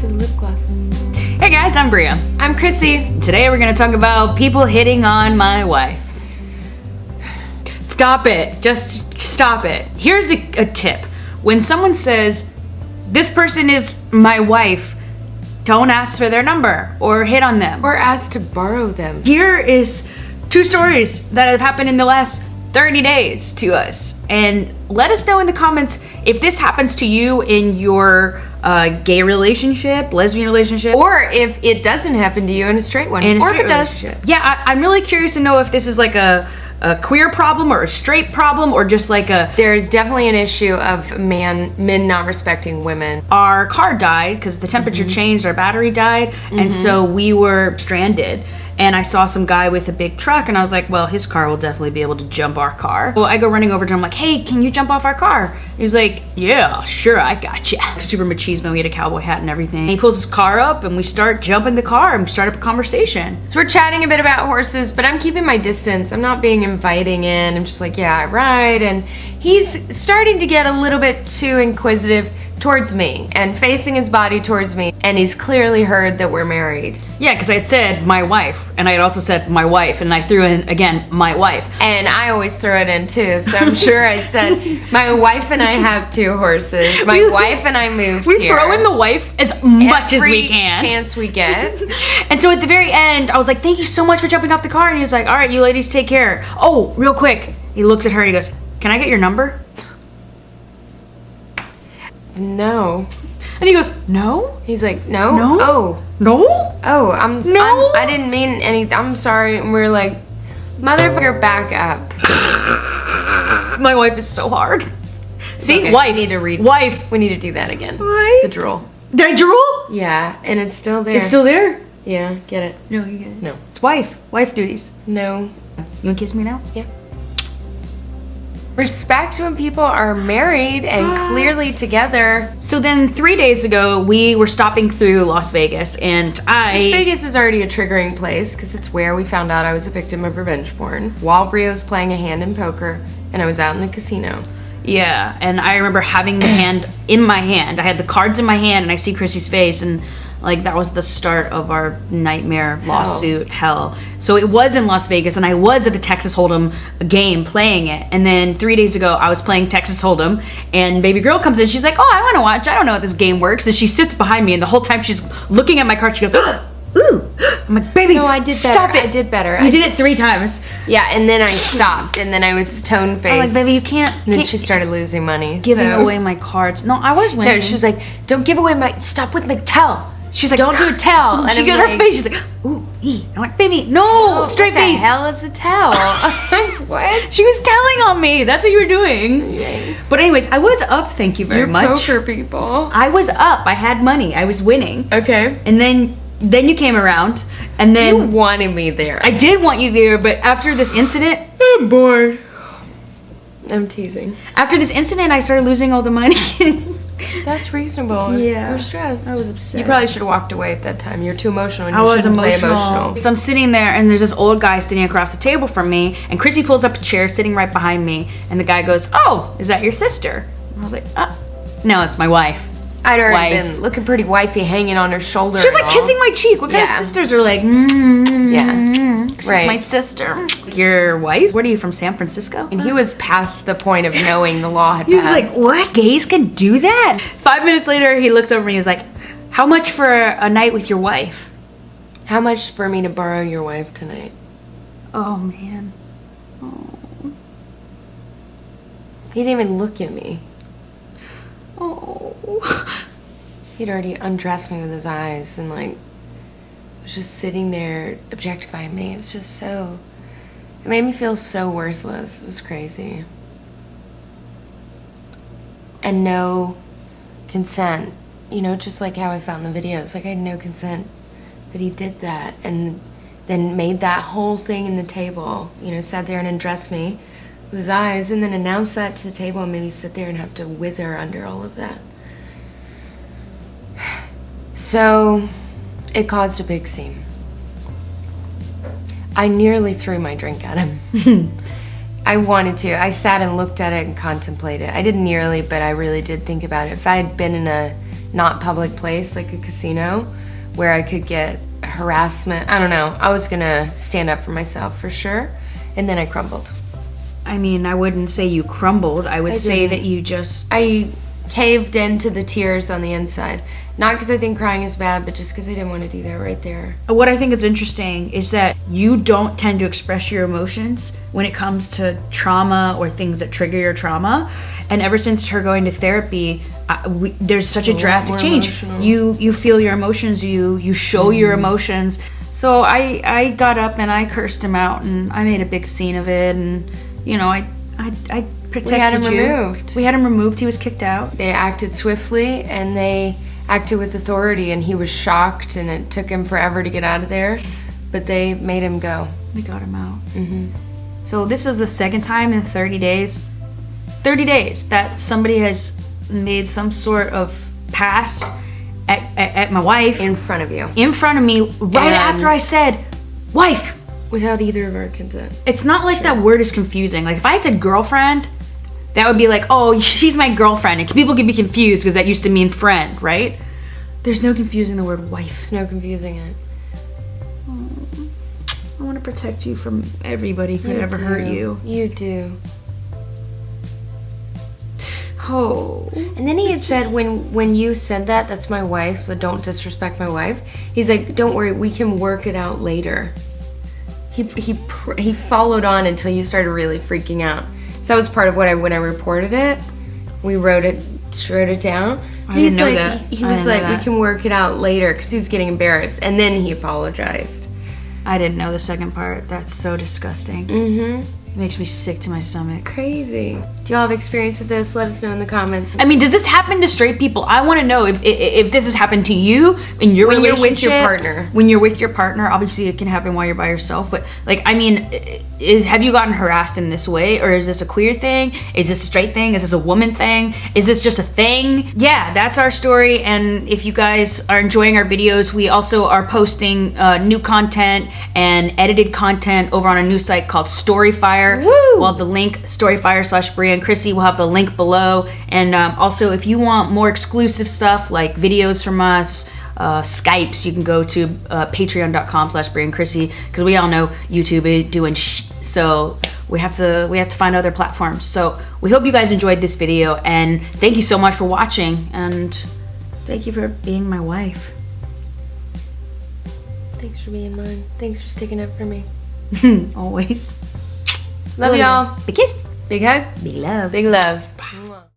the lip gloss. Hey guys, I'm Bria. I'm Chrissy. Today we're gonna talk about people hitting on my wife. Stop it. Just stop it. Here's a tip. When someone says, this person is my wife, don't ask for their number or hit on them. Or ask to borrow them. Here is 2 stories that have happened in the last 30 days to us. And let us know in the comments if this happens to you in your gay relationship, lesbian relationship. Or if it doesn't happen to you in a straight one. In a or straight if it does. Yeah, I'm really curious to know if this is like a queer problem or a straight problem or just like a... There's definitely an issue of men not respecting women. Our car died because the temperature changed, our battery died, and so we were stranded. And I saw some guy with a big truck and I was like, well, his car will definitely be able to jump our car. Well, I go running over to him, I'm like, hey, can you jump off our car? He was like, yeah, sure, I got you. Super machismo, we had a cowboy hat and everything. And he pulls his car up and we start jumping the car and we start up a conversation. So we're chatting a bit about horses, but I'm keeping my distance. I'm not being inviting in. I'm just like, yeah, I ride. And he's starting to get a little bit too inquisitive towards me and facing his body towards me, and he's clearly heard that we're married. Yeah, because I had said my wife, and I had also said my wife, and I threw in again my wife. And I always throw it in too, so I'm sure I said my wife and I have 2 horses. My wife and I moved here. We throw in the wife as much as we can. Every chance we get. And so at the very end, I was like, thank you so much for jumping off the car. And he was like, all right, you ladies take care. Oh, real quick. He looks at her and he goes, can I get your number? No. And he goes, no? He's like, no? No? Oh. No? Oh, No? I didn't mean anything. I'm sorry. And we're like, motherfucker, back up. My wife is so hard. See, Okay, wife. We need to read. Wife. We need to do that again. Right? The drool. Did I drool? Yeah, and it's still there. It's still there? Yeah, get it. No, you get it. No. It's wife. Wife duties. No. You wanna kiss me now? Yeah. Respect when people are married and clearly together. So then 3 days ago, we were stopping through Las Vegas and Las Vegas is already a triggering place because it's where we found out I was a victim of revenge porn while Bria was playing a hand in poker and I was out in the casino. Yeah, and I remember having the hand in my hand. I had the cards in my hand and I see Chrissy's face and like that was the start of our nightmare lawsuit hell. So it was in Las Vegas and I was at the Texas Hold'em game playing it. And then 3 days ago I was playing Texas Hold'em and baby girl comes in. She's like, oh, I want to watch. I don't know how this game works. And she sits behind me and the whole time she's looking at my card. She goes, ooh. I'm like, baby, No, I did better. Stop it. I did better. You did it 3 times. Yeah, and then I stopped and then I was tone-faced. I'm like, baby, you can't. And then she started losing money. Giving so. away my cards. No, I was winning. No, she was like, don't give away my, stop with my tell. She's like, don't do tell. And she I'm got like, her face. She's like, ooh, I'm like, baby, no, straight what face. the hell is a tell? What? She was telling on me. That's what you were doing. Yay. But anyways, I was up. Thank you very much. Poker people. I was up. I had money. I was winning. Okay. And then you came around, and then You wanted me there. I did want you there. But after this incident, I'm bored. I'm teasing. after this incident, I started losing all the money. That's reasonable. Yeah. You're stressed. I was upset. You probably should have walked away at that time. You're too emotional. And I you was shouldn't emotional. play emotional. So I'm sitting there, and there's this old guy sitting across the table from me, and Chrissy pulls up a chair sitting right behind me, and the guy goes, oh, is that your sister? And I was like, no, it's my wife. I'd already Wife. been looking pretty wifey, hanging on her shoulder. She was and like all. kissing my cheek. What kind of Yeah. sisters are like, Yeah. she's Right. my sister. Your wife? What are you, from San Francisco? And he was past the point of knowing the law had He was passed. like, what? Gays can do that? 5 minutes later, he looks over and he's like, how much for a night with your wife? How much for me to borrow your wife tonight? Oh, man. Oh. He didn't even look at me. Oh. He'd already undressed me with his eyes and like was just sitting there objectifying me. It was just so, it made me feel so worthless. It was crazy. And no consent, you know, just like how I found the videos. Like I had no consent that he did that and then made that whole thing in the table, you know, sat there and undressed me with his eyes and then announced that to the table and made me sit there and have to wither under all of that. So it caused a big scene. I nearly threw my drink at him. I wanted to. I sat and looked at it and contemplated. I didn't nearly, but I really did think about it. If I had been in a not public place like a casino where I could get harassment. I don't know. I was gonna stand up for myself for sure, and then I crumbled. I mean, I wouldn't say you crumbled. I would say didn't. that you just... I caved into the tears on the inside. Not because I think crying is bad, but just because I didn't want to do that right there. What I think is interesting is that you don't tend to express your emotions when it comes to trauma or things that trigger your trauma. And ever since her going to therapy, there's such a drastic change. Emotional. You feel your emotions, you show your emotions. So I got up and I cursed him out and I made a big scene of it, and you know, I protected you. We had him removed. We had him removed. He was kicked out. They acted swiftly and they acted with authority, and he was shocked, and it took him forever to get out of there, but they made him go. We got him out. So this is the second time in 30 days that somebody has made some sort of pass at my wife. In front of you. In front of me, right And- after I said, wife. Without either of our consent. It's not like that word is confusing. Like if I said girlfriend, that would be like, oh, she's my girlfriend. And people could be confused because that used to mean friend, right? There's no confusing the word wife. There's no confusing it. I want to protect you from everybody who could ever hurt you. You do. Oh. And then he had said, when you said that, that's my wife, but don't disrespect my wife. He's like, don't worry, we can work it out later. He followed on until you started really freaking out. So that was part of what when I reported it, we wrote it down. I didn't know that. He was like, we can work it out later, because he was getting embarrassed, and then he apologized. I didn't know the second part. That's so disgusting. It makes me sick to my stomach. Crazy. Do y'all have experience with this? Let us know in the comments. I mean, does this happen to straight people? I want to know if this has happened to you in your When you're relationship. with your partner. When you're with your partner, obviously it can happen while you're by yourself. But like, I mean, have you gotten harassed in this way, or is this a queer thing? Is this a straight thing? Is this a woman thing? Is this just a thing? Yeah, that's our story. And if you guys are enjoying our videos, we also are posting new content and edited content over on a new site called Storyfire. Woo! We'll have the link, Storyfire/BriaAndChrissy. We'll have the link below. And also, if you want more exclusive stuff like videos from us, Skypes, you can go to patreon.com/BriaAndChrissy, because we all know YouTube is doing so we have to find other platforms. So we hope you guys enjoyed this video, and thank you so much for watching, and thank you for being my wife. Thanks for being mine. Thanks for sticking up for me. Always. Love y'all. Big kiss. Big hug. Big love. Big love.